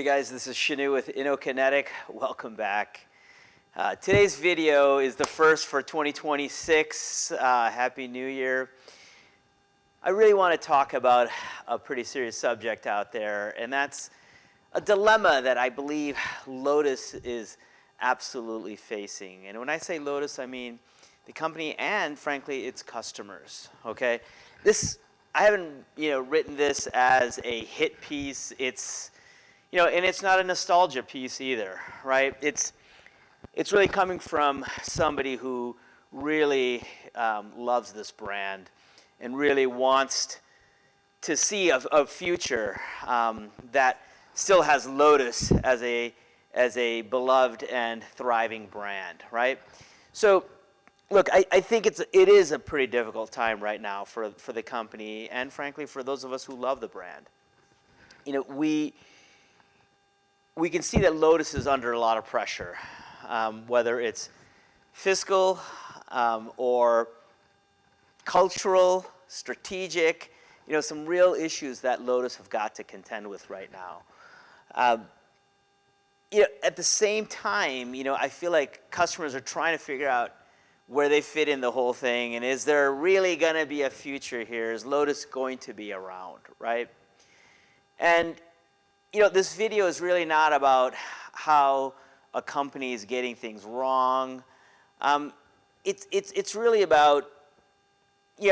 Hey guys, this is Shinoo with InnoKinetic. Welcome back. Today's video is the first for 2026. Happy New Year. I really want to talk about a pretty serious subject out there, and that's a dilemma that I believe Lotus is absolutely facing. And when I say Lotus, I mean the company and, frankly, its customers. Okay, I haven't written this as a hit piece. It's and it's not a nostalgia piece either, right? It's really coming from somebody who really loves this brand and really wants to see a future that still has Lotus as a beloved and thriving brand, right? So, look, I think it is a pretty difficult time right now for the company and, frankly, for those of us who love the brand. We can see that Lotus is under a lot of pressure, whether it's fiscal or cultural, strategic, some real issues that Lotus have got to contend with right now. At the same time, I feel like customers are trying to figure out where they fit in the whole thing, and is there really going to be a future here? Is Lotus going to be around, right? And this video is really not about how a company is getting things wrong. It's really about,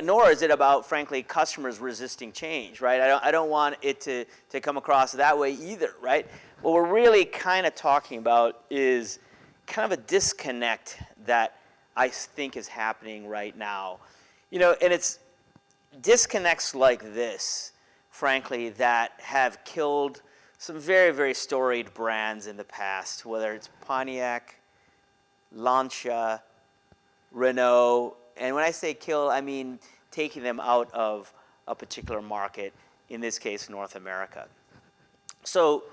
nor is it about, frankly, customers resisting change, right? I don't want it to come across that way either, right? What we're really kind of talking about is kind of a disconnect that I think is happening right now. And it's disconnects like this, frankly, that have killed some very, very storied brands in the past, whether it's Pontiac, Lancia, Renault, and when I say kill, I mean taking them out of a particular market, in this case, North America. So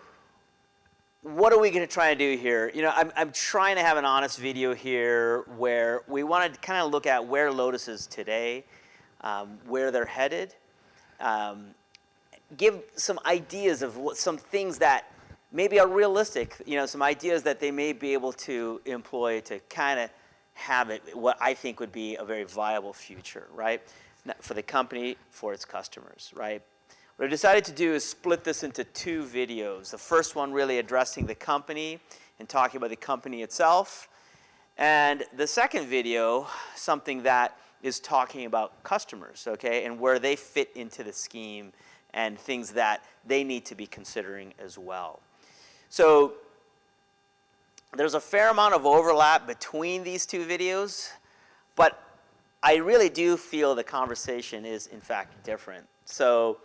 what are we going to try to do here? I'm trying to have an honest video here where we want to kind of look at where Lotus is today, where they're headed, give some ideas of some things that maybe are realistic, some ideas that they may be able to employ to kind of have it, what I think would be a very viable future, right? For the company, for its customers, right? What I decided to do is split this into two videos. The first one really addressing the company and talking about the company itself. And the second video, something that is talking about customers, okay, and where they fit into the scheme and things that they need to be considering as well. So there's a fair amount of overlap between these two videos, but I really do feel the conversation is, in fact, different. So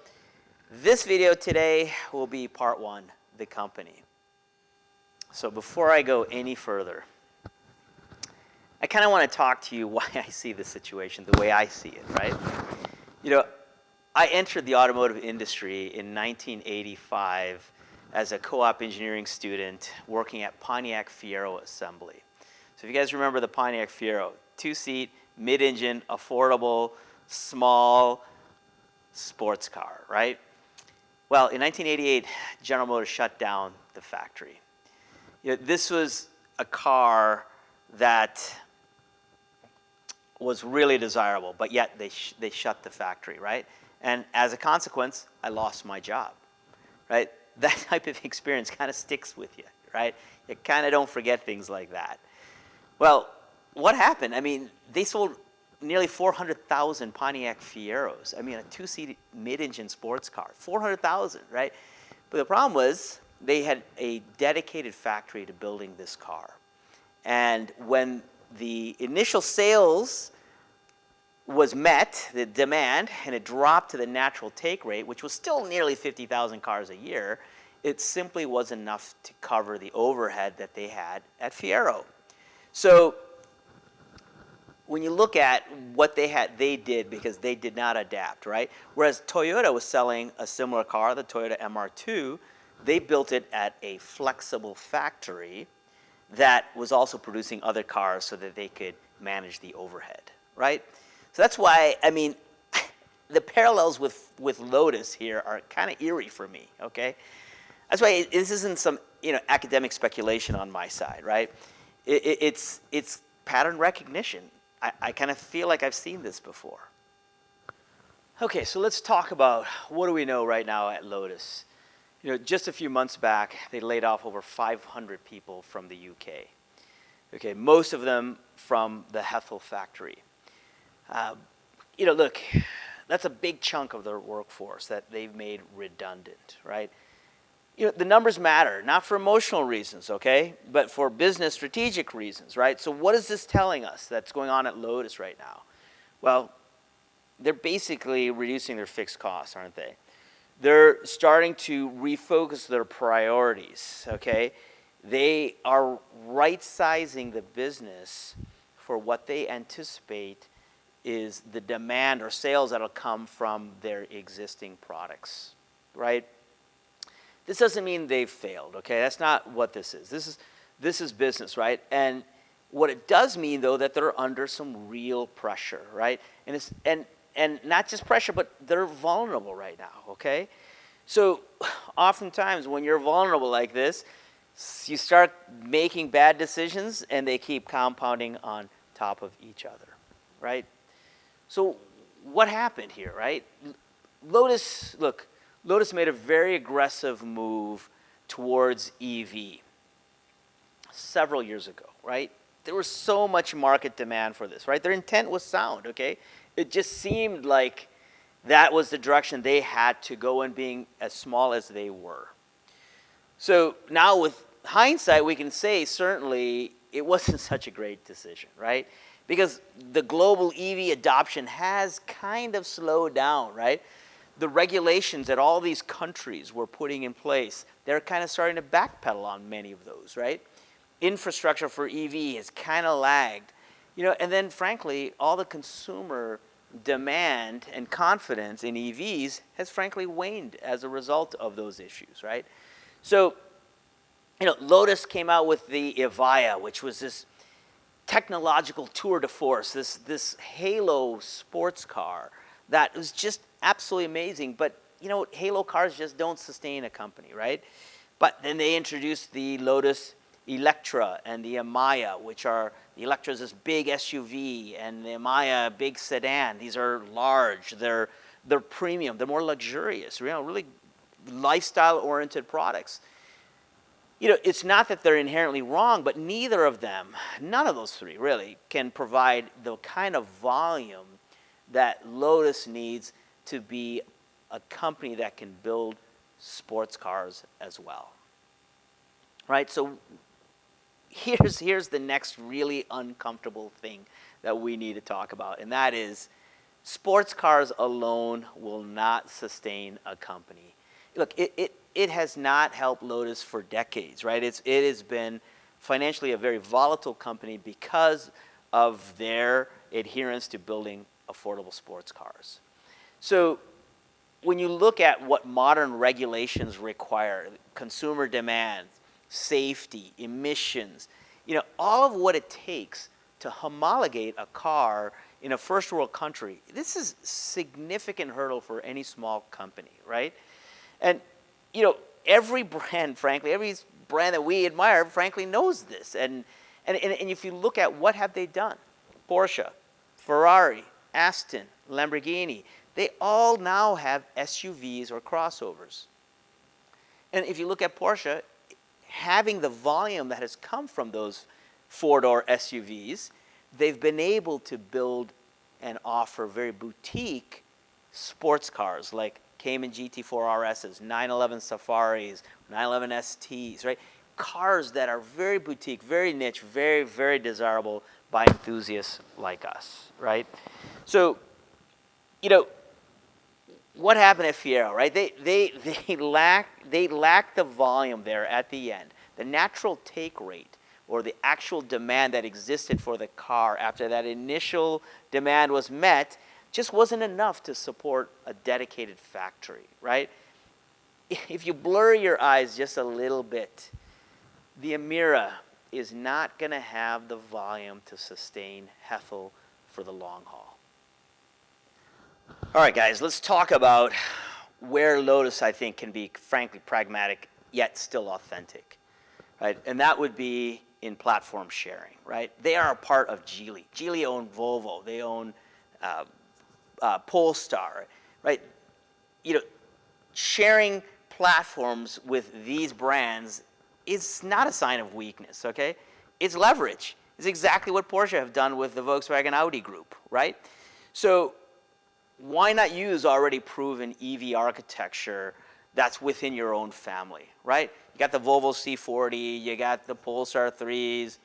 this video today will be part one, the company. So before I go any further, I kind of want to talk to you why I see the situation the way I see it, right? I entered the automotive industry in 1985 as a co-op engineering student working at Pontiac Fiero assembly. So if you guys remember the Pontiac Fiero, two-seat, mid-engine, affordable, small sports car, right? Well, in 1988, General Motors shut down the factory. This was a car that was really desirable, but yet they shut the factory, right? And as a consequence, I lost my job, right? That type of experience kind of sticks with you, right? You kind of don't forget things like that. Well, what happened? I mean, they sold nearly 400,000 Pontiac Fieros. I mean, a two-seat mid-engine sports car, 400,000, right? But the problem was they had a dedicated factory to building this car. And when the initial sales was met, the demand, and it dropped to the natural take rate, which was still nearly 50,000 cars a year, it simply was enough to cover the overhead that they had at Fiero. So when you look at what they did because they did not adapt, right? Whereas Toyota was selling a similar car, the Toyota MR2, they built it at a flexible factory that was also producing other cars so that they could manage the overhead, right? So that's why, I mean, the parallels with Lotus here are kind of eerie for me, okay? That's why this isn't some academic speculation on my side, right? It's pattern recognition. I kind of feel like I've seen this before. Okay, so let's talk about what do we know right now at Lotus. Just a few months back, they laid off over 500 people from the UK. Okay, most of them from the Hethel factory. Look, that's a big chunk of their workforce that they've made redundant, right? The numbers matter, not for emotional reasons, okay, but for business strategic reasons, right? So what is this telling us that's going on at Lotus right now? Well, they're basically reducing their fixed costs, aren't they? They're starting to refocus their priorities, okay? They are right-sizing the business for what they anticipate is the demand or sales that'll come from their existing products, right? This doesn't mean they've failed, okay? That's not what this is. This is business, right? And what it does mean, though, that they're under some real pressure, right? And not just pressure, but they're vulnerable right now, okay? So oftentimes when you're vulnerable like this, you start making bad decisions and they keep compounding on top of each other, right? So what happened here, right? Lotus made a very aggressive move towards EV several years ago, right? There was so much market demand for this, right? Their intent was sound, okay? It just seemed like that was the direction they had to go in, being as small as they were. So now with hindsight, we can say certainly it wasn't such a great decision, right? Because the global EV adoption has kind of slowed down, right? The regulations that all these countries were putting in place, they're kind of starting to backpedal on many of those, right? Infrastructure for EV has kind of lagged. And then frankly, all the consumer demand and confidence in EVs has frankly waned as a result of those issues, right? So, Lotus came out with the Evija, which was this technological tour de force, this halo sports car that was just absolutely amazing. But, halo cars just don't sustain a company, right? But then they introduced the Lotus Electra and the Amaya, which are, the Electra is this big SUV, and the Amaya, big sedan. These are large, they're premium, they're more luxurious, really lifestyle-oriented products. It's not that they're inherently wrong, but neither of them, none of those three really, can provide the kind of volume that Lotus needs to be a company that can build sports cars as well. Right? So here's the next really uncomfortable thing that we need to talk about, and that is sports cars alone will not sustain a company. Look, it has not helped Lotus for decades, right? It has been financially a very volatile company because of their adherence to building affordable sports cars. So when you look at what modern regulations require, consumer demand, safety, emissions, all of what it takes to homologate a car in a first world country, this is a significant hurdle for any small company, right? And, every brand, frankly, every brand that we admire, frankly, knows this. And if you look at what have they done, Porsche, Ferrari, Aston, Lamborghini, they all now have SUVs or crossovers. And if you look at Porsche, having the volume that has come from those four-door SUVs, they've been able to build and offer very boutique sports cars like Cayman GT4 RSs, 911 Safaris, 911 STs, right? Cars that are very boutique, very niche, very, very desirable by enthusiasts like us, right? So, what happened at Fiero, right? They lack the volume there at the end. The natural take rate or the actual demand that existed for the car after that initial demand was met just wasn't enough to support a dedicated factory, right? If you blur your eyes just a little bit, the Amira is not going to have the volume to sustain Hethel for the long haul. All right, guys, let's talk about where Lotus, I think, can be, frankly, pragmatic yet still authentic, right? And that would be in platform sharing, right? They are a part of Geely. Geely own Volvo. They own Polestar, right? You know, sharing platforms with these brands is not a sign of weakness, okay? It's leverage. It's exactly what Porsche have done with the Volkswagen Audi group, right? So why not use already proven EV architecture that's within your own family, right? You got the Volvo C40, you got the Polestar 3s.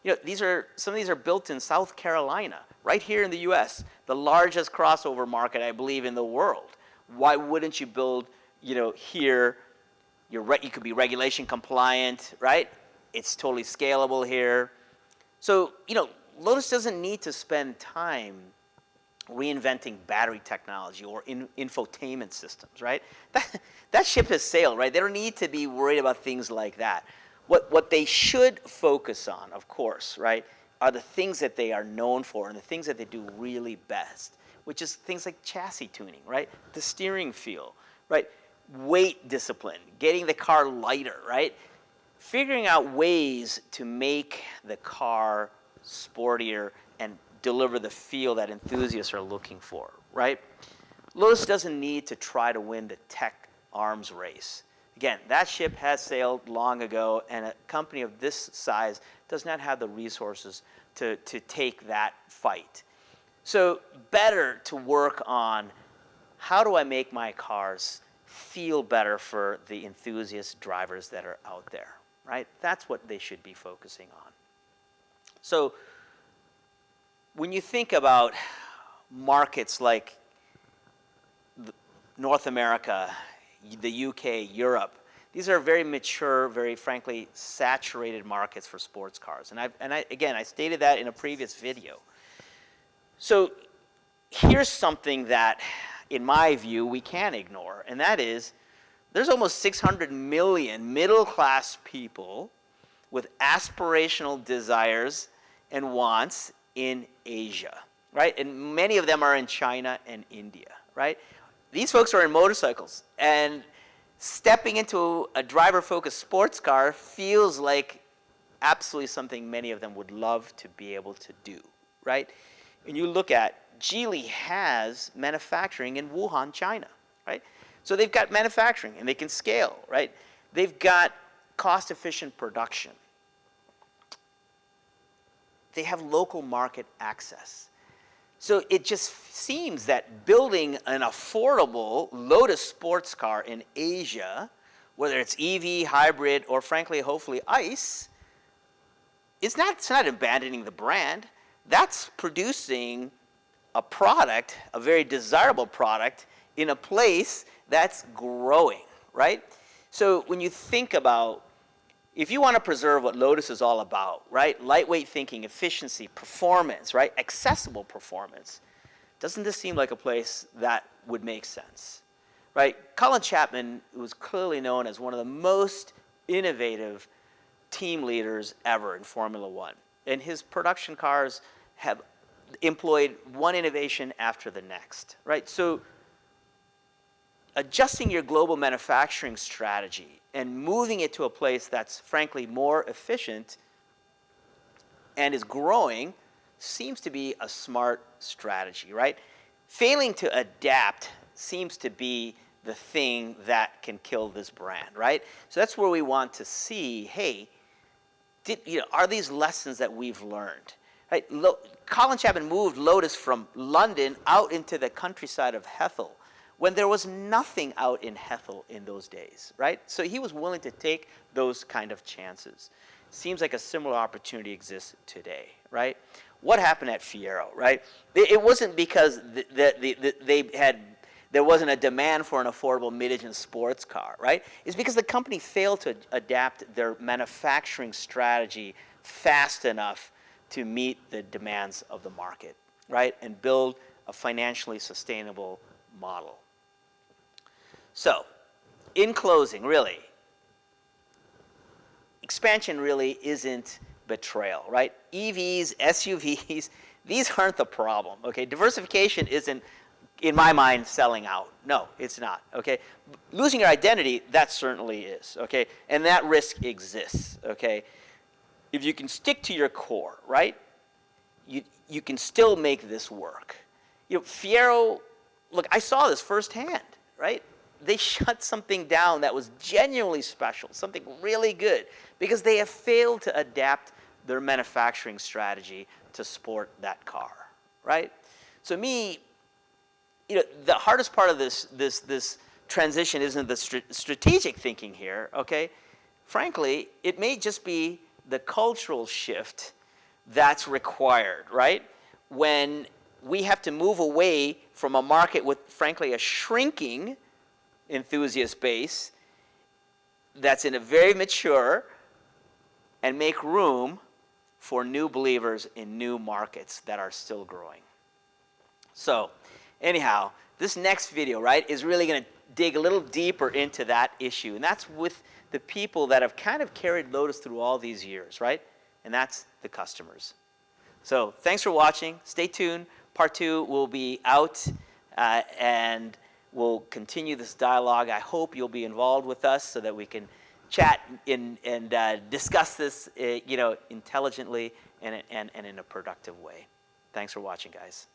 You know, some of these are built in South Carolina, right here in the US, the largest crossover market, I believe, in the world. Why wouldn't you build, you know, here? You could be regulation compliant, right? It's totally scalable here. So, you know, Lotus doesn't need to spend time reinventing battery technology or infotainment systems, right? That ship has sailed, right? They don't need to be worried about things like that. What they should focus on, of course, right, are the things that they are known for and the things that they do really best, which is things like chassis tuning, right? The steering feel, right? Weight discipline, getting the car lighter, right? Figuring out ways to make the car sportier and deliver the feel that enthusiasts are looking for, right? Lotus doesn't need to try to win the tech arms race. Again, that ship has sailed long ago, and a company of this size does not have the resources to take that fight. So better to work on how do I make my cars feel better for the enthusiast drivers that are out there, right? That's what they should be focusing on. So when you think about markets like North America, the UK, Europe, these are very mature, very frankly saturated markets for sports cars. And I stated that in a previous video. So here's something that, in my view, we can't ignore, and that is there's almost 600 million middle-class people with aspirational desires and wants in Asia, right? And many of them are in China and India, right? These folks are in motorcycles, and stepping into a driver-focused sports car feels like absolutely something many of them would love to be able to do, right? And you look at Geely has manufacturing in Wuhan, China, right? So they've got manufacturing and they can scale, right? They've got cost-efficient production. They have local market access. So it just seems that building an affordable Lotus sports car in Asia, whether it's EV, hybrid, or frankly, hopefully ICE, it's not abandoning the brand. That's producing a product, a very desirable product, in a place that's growing, right? So when you think about, if you want to preserve what Lotus is all about, right? Lightweight thinking, efficiency, performance, right? Accessible performance. Doesn't this seem like a place that would make sense, right? Colin Chapman was clearly known as one of the most innovative team leaders ever in Formula One. And his production cars have employed one innovation after the next, right? So adjusting your global manufacturing strategy and moving it to a place that's frankly more efficient and is growing seems to be a smart strategy, right? Failing to adapt seems to be the thing that can kill this brand, right? So that's where we want to see, hey, are these lessons that we've learned? Right? Colin Chapman moved Lotus from London out into the countryside of Hethel when there was nothing out in Hethel in those days, right? So he was willing to take those kind of chances. Seems like a similar opportunity exists today, right? What happened at Fiero, right? It wasn't because there wasn't a demand for an affordable mid-engine sports car, right? It's because the company failed to adapt their manufacturing strategy fast enough to meet the demands of the market, right? And build a financially sustainable model. So, in closing, really, expansion really isn't betrayal, right? EVs, SUVs, these aren't the problem, okay? Diversification isn't in my mind, selling out. No, it's not, okay? Losing your identity, that certainly is, okay? And that risk exists, okay? If you can stick to your core, right, you can still make this work. You know, Fiero, look, I saw this firsthand, right? They shut something down that was genuinely special, something really good, because they have failed to adapt their manufacturing strategy to support that car, right? So me, you know, the hardest part of this transition isn't the strategic thinking here, okay? Frankly, it may just be the cultural shift that's required, right? When we have to move away from a market with, frankly, a shrinking enthusiast base that's in a very mature, and make room for new believers in new markets that are still growing. So, anyhow, this next video, right, is really going to dig a little deeper into that issue, and that's with the people that have kind of carried Lotus through all these years, right? And that's the customers. So, thanks for watching. Stay tuned. Part 2 will be out, and we'll continue this dialogue. I hope you'll be involved with us so that we can chat and discuss this, you know, intelligently and in a productive way. Thanks for watching, guys.